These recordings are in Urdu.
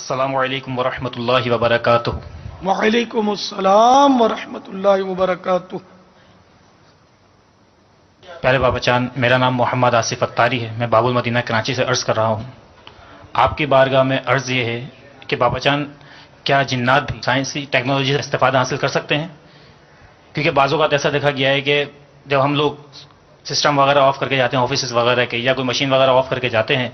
السلام علیکم ورحمۃ اللہ وبرکاتہ۔ وعلیکم السلام ورحمۃ اللہ وبرکاتہ۔ پیارے بابا چاند، میرا نام محمد آصف اتاری ہے، میں باب المدینہ کراچی سے عرض کر رہا ہوں۔ آپ کی بارگاہ میں عرض یہ ہے کہ بابا چاند، کیا جنات بھی سائنسی ٹیکنالوجی سے استفادہ حاصل کر سکتے ہیں؟ کیونکہ بعض اوقات ایسا دیکھا گیا ہے کہ جب ہم لوگ سسٹم وغیرہ آف کر کے جاتے ہیں آفیسز وغیرہ کے، یا کوئی مشین وغیرہ آف کر کے جاتے ہیں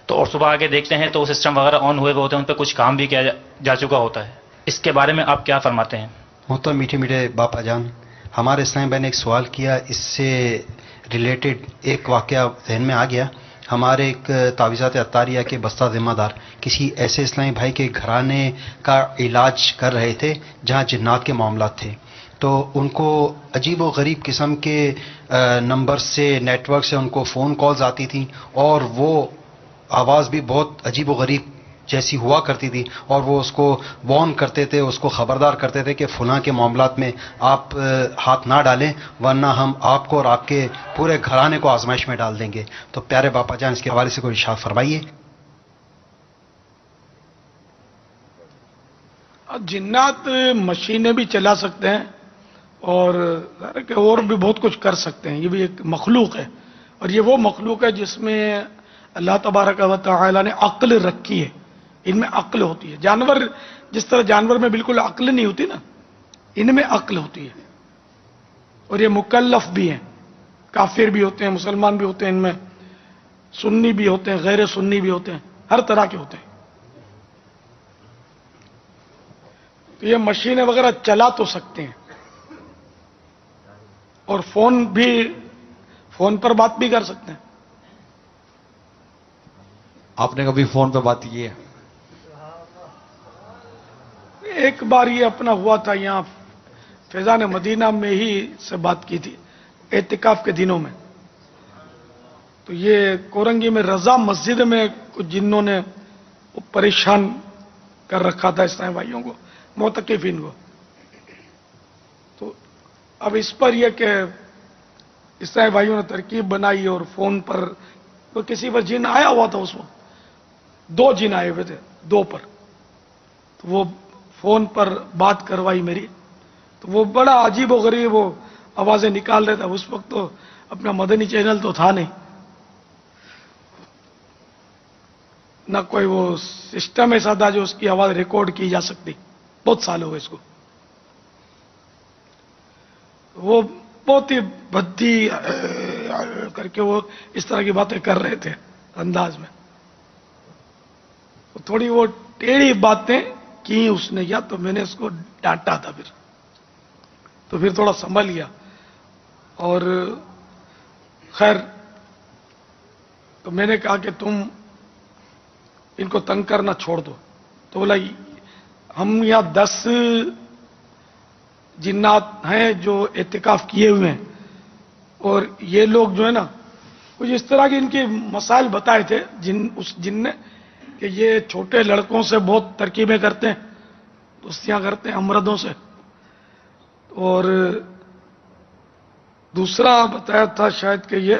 تو اور صبح آگے دیکھتے ہیں تو وہ سسٹم وغیرہ آن ہوئے ہوتے ہیں، ان پہ کچھ کام بھی کیا جا چکا ہوتا ہے۔ اس کے بارے میں آپ کیا فرماتے ہیں؟ محترم میٹھے میٹھے باپا جان، ہمارے اسلامی بہن نے ایک سوال کیا، اس سے ریلیٹڈ ایک واقعہ ذہن میں آ گیا۔ ہمارے ایک تعویذات عطاریہ کے بستہ ذمہ دار کسی ایسے اسلامی بھائی کے گھرانے کا علاج کر رہے تھے جہاں جنات کے معاملات تھے، تو ان کو عجیب و غریب قسم کے نمبر سے، نیٹ ورک سے ان کو فون کالز آتی تھیں، اور وہ آواز بھی بہت عجیب و غریب جیسی ہوا کرتی تھی، اور وہ اس کو وارن کرتے تھے، اس کو خبردار کرتے تھے کہ فلاں کے معاملات میں آپ ہاتھ نہ ڈالیں ورنہ ہم آپ کو اور آپ کے پورے گھرانے کو آزمائش میں ڈال دیں گے۔ تو پیارے باپا جان، اس کے حوالے سے کوئی ارشاد فرمائیے۔ جنات مشینیں بھی چلا سکتے ہیں اور بھی بہت کچھ کر سکتے ہیں، یہ بھی ایک مخلوق ہے، اور یہ وہ مخلوق ہے جس میں اللہ تبارک و تعالی نے عقل رکھی ہے، ان میں عقل ہوتی ہے۔ جانور جس طرح جانور میں بالکل عقل نہیں ہوتی نا، ان میں عقل ہوتی ہے، اور یہ مکلف بھی ہیں، کافر بھی ہوتے ہیں، مسلمان بھی ہوتے ہیں، ان میں سنی بھی ہوتے ہیں، غیر سنی بھی ہوتے ہیں، ہر طرح کے ہوتے ہیں۔ تو یہ مشینیں وغیرہ چلا تو سکتے ہیں، اور فون پر بات بھی کر سکتے ہیں۔ آپ نے کبھی فون پہ بات کی ہے؟ ایک بار یہ اپنا ہوا تھا، یہاں فیضان مدینہ میں ہی سے بات کی تھی اعتکاف کے دنوں میں۔ تو یہ کورنگی میں رضا مسجد میں کچھ جنوں نے پریشان کر رکھا تھا اسلامی بھائیوں کو، معتکفین کو۔ تو اب اس پر یہ کہ اسلامی بھائیوں نے ترکیب بنائی، اور فون پر تو کسی پر جن آیا ہوا تھا، اس وقت 2 جن آئے ہوئے تھے، 2 پر، تو وہ فون پر بات کروائی میری، تو وہ بڑا عجیب و غریب وہ آوازیں نکال رہے تھے۔ اس وقت تو اپنا مدنی چینل تو تھا نہیں، نہ کوئی وہ سسٹم ایسا تھا جو اس کی آواز ریکارڈ کی جا سکتی، بہت سال ہو گئے اس کو۔ وہ بہت ہی بھدی کر کے وہ اس طرح کی باتیں کر رہے تھے انداز میں، تھوڑی وہ ٹیڑھی باتیں کی اس نے، یا تو میں نے اس کو ڈانٹا تھا، پھر تھوڑا سنبھل گیا، اور خیر تو میں نے کہا کہ تم ان کو تنگ کرنا چھوڑ دو۔ تو بولا ہم یہاں 10 جنات ہیں جو اعتکاف کیے ہوئے ہیں، اور یہ لوگ جو ہے نا کچھ اس طرح کے ان کے مسائل بتائے تھے اس جن نے، کہ یہ چھوٹے لڑکوں سے بہت ترکیبیں کرتے ہیں، دوستیاں کرتے ہیں امردوں سے، اور دوسرا بتایا تھا شاید کہ یہ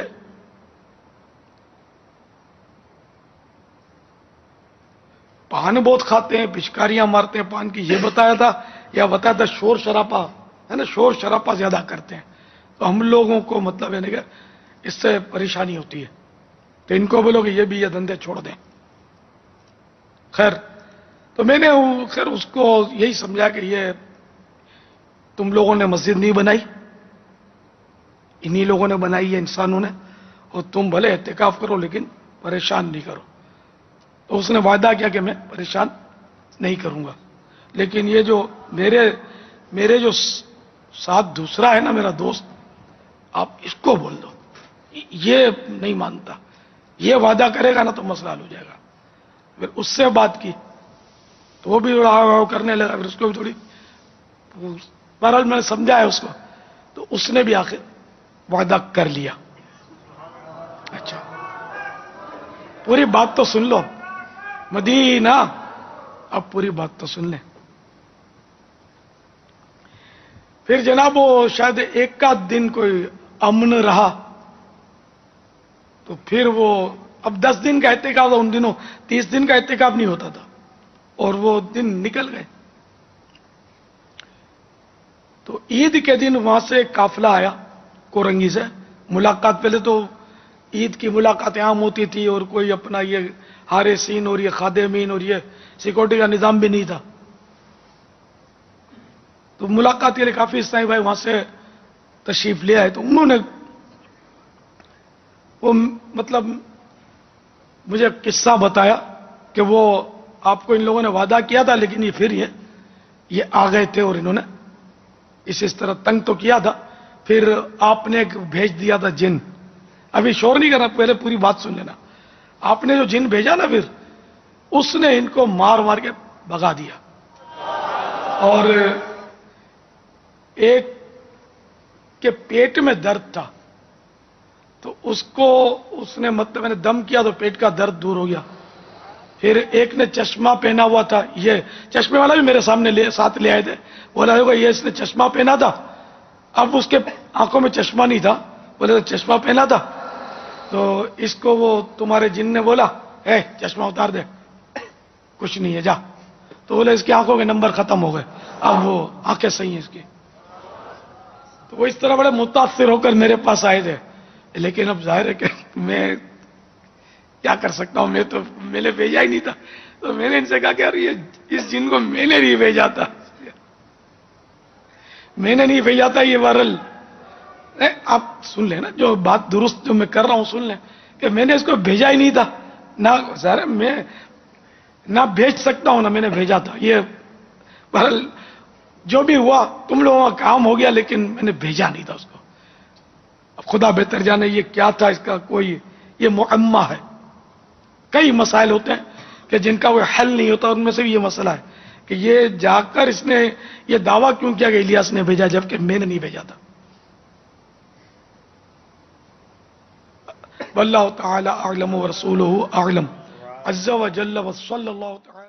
پان بہت کھاتے ہیں، پچکاریاں مارتے ہیں پان کی، یہ بتایا تھا، یا بتایا تھا شور شراپا ہے نا، شور شراپا زیادہ کرتے ہیں، تو ہم لوگوں کو مطلب ہے کہ اس سے پریشانی ہوتی ہے، تو ان کو بولو کہ یہ بھی یہ دھندے چھوڑ دیں۔ خیر تو میں نے خیر اس کو یہی سمجھا کہ یہ تم لوگوں نے مسجد نہیں بنائی، انہی لوگوں نے بنائی ہے، انسانوں نے، اور تم بھلے اعتکاف کرو لیکن پریشان نہیں کرو۔ تو اس نے وعدہ کیا کہ میں پریشان نہیں کروں گا، لیکن یہ جو میرے جو ساتھ دوسرا ہے نا میرا دوست، آپ اس کو بول دو، یہ نہیں مانتا، یہ وعدہ کرے گا نا تو مسئلہ حل ہو جائے گا۔ پھر اس سے بات کی تو وہ بھی کرنے لگا، پھر اس کو بھی تھوڑی، بہرحال میں نے سمجھایا اس کو، تو اس نے بھی آخر وعدہ کر لیا۔ اچھا پوری بات تو سن لو مدینہ، اب پوری بات تو سن لیں۔ پھر جناب وہ شاید 1 دن کوئی امن رہا، تو پھر وہ اب 10 دن کا اعتکاف تھا ان دنوں، 30 دن کا اعتکاف نہیں ہوتا تھا، اور وہ دن نکل گئے. تو عید کے دن وہاں سے ایک قافلہ آیا کورنگی سے. ملاقات پہلے تو عید کی ملاقاتیں عام ہوتی تھی اور کوئی اپنا یہ حارسین اور یہ خادمین اور یہ سیکورٹی کا نظام بھی نہیں تھا. تو ملاقات کے لیے کافی اسلامی بھائی وہاں سے تشریف لے آئے. تو انہوں نے وہ مطلب مجھے قصہ بتایا کہ وہ آپ کو ان لوگوں نے وعدہ کیا تھا لیکن یہ پھر یہ آ گئے تھے اور انہوں نے اس طرح تنگ تو کیا تھا. پھر آپ نے بھیج دیا تھا جن. ابھی شور نہیں کرنا, پہلے پوری بات سن لینا. آپ نے جو جن بھیجا نا پھر اس نے ان کو مار مار کے بھگا دیا. اور ایک کے پیٹ میں درد تھا تو اس نے مطلب میں نے دم کیا تو پیٹ کا درد دور ہو گیا. پھر ایک نے چشمہ پہنا ہوا تھا, یہ چشمے والا بھی میرے سامنے ساتھ لے آئے تھے. بولا ہوگا یہ اس نے چشمہ پہنا تھا, اب اس کے آنکھوں میں چشمہ نہیں تھا. بولے تو چشمہ پہنا تھا. تو اس کو وہ تمہارے جن نے بولا اے چشمہ اتار دے, کچھ نہیں ہے جا. تو بولے اس کی آنکھوں کے نمبر ختم ہو گئے, اب وہ آنکھیں صحیح ہیں اس کی. تو وہ اس طرح بڑے متاثر ہو کر میرے پاس آئے تھے. لیکن اب ظاہر ہے کہ میں کیا کر سکتا ہوں, میں نے بھیجا ہی نہیں تھا. تو میں نے ان سے کہا کہ یار یہ اس جن کو میں نے نہیں بھیجا تھا, میں نے نہیں بھیجا تھا. یہ وائرل آپ سن لیں نا, جو بات درست جو میں کر رہا ہوں سن لیں کہ میں نے اس کو بھیجا ہی نہیں تھا. نہ ظاہر میں نہ بھیج سکتا ہوں نہ میں نے بھیجا تھا. یہ بہرحال جو بھی ہوا تم لوگوں کا کام ہو گیا, لیکن میں نے بھیجا نہیں تھا اس کو. اب خدا بہتر جانے یہ کیا تھا, اس کا کوئی یہ معمہ ہے. کئی مسائل ہوتے ہیں کہ جن کا کوئی حل نہیں ہوتا, ان میں سے بھی یہ مسئلہ ہے کہ یہ جا کر اس نے یہ دعویٰ کیوں کیا کہ الیاس نے بھیجا جبکہ میں نے نہیں بھیجا تھا. واللہ تعالی اعلم ورسولہ اعلم عز وجل وصلی اللہ تعالی